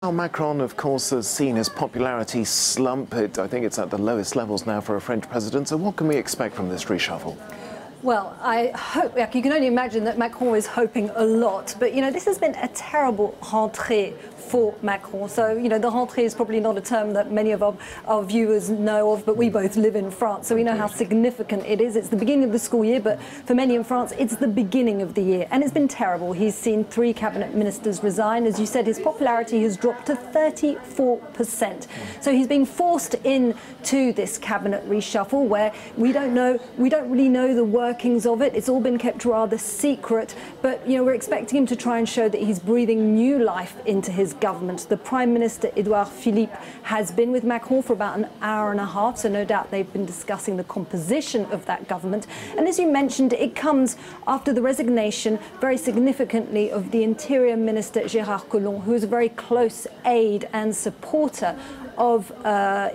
Well, Macron, of course, has seen his popularity slump. I think it's at the lowest levels now for a French president. So what can we expect from this reshuffle? Well, I hope, you can only imagine that Macron is hoping a lot. But, this has been a terrible rentrée for Macron. So, the rentrée is probably not a term that many of our viewers know of, but we both live in France, so we know how significant it is. It's the beginning of the school year, but for many in France, it's the beginning of the year. And it's been terrible. He's seen 3 cabinet ministers resign. As you said, his popularity has dropped to 34%. So he's being forced into this cabinet reshuffle where we don't really know the workings of it. It's all been kept rather secret, but we're expecting him to try and show that he's breathing new life into his government. The Prime Minister, Edouard Philippe, has been with Macron for about an hour and a half, so no doubt they've been discussing the composition of that government. And as you mentioned, it comes after the resignation, very significantly, of the Interior Minister, Gérard Collomb, who is a very close aide and supporter of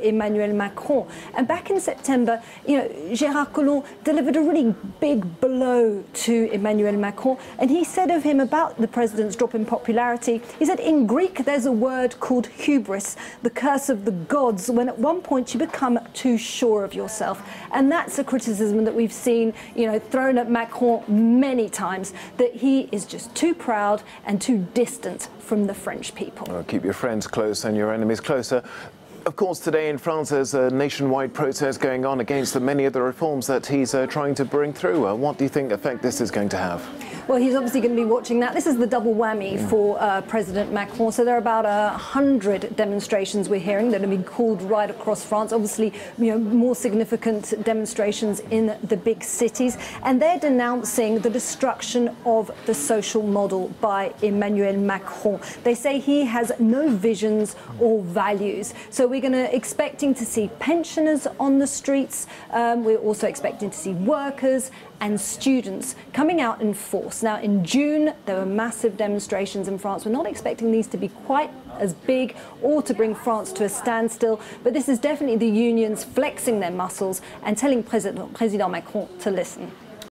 Emmanuel Macron. And back in September, Gérard Collomb delivered a really big blow to Emmanuel Macron. And he said of him about the president's drop in popularity, he said, in Greek, there's a word called hubris, the curse of the gods, when at one point you become too sure of yourself. And that's a criticism that we've seen, thrown at Macron many times, that he is just too proud and too distant from the French people. Well, keep your friends close and your enemies closer. Of course, today in France, there's a nationwide protest going on against the many of the reforms that he's trying to bring through. What do you think effect this is going to have? Well, he's obviously going to be watching that. This is the double whammy for President Macron. So there are about 100 demonstrations we're hearing that have been called right across France. Obviously, more significant demonstrations in the big cities. And they're denouncing the destruction of the social model by Emmanuel Macron. They say he has no visions or values. So we're expecting to see pensioners on the streets. We're also expecting to see workers and students coming out in force. Now, in June, there were massive demonstrations in France. We're not expecting these to be quite as big or to bring France to a standstill, but this is definitely the unions flexing their muscles and telling President Macron to listen.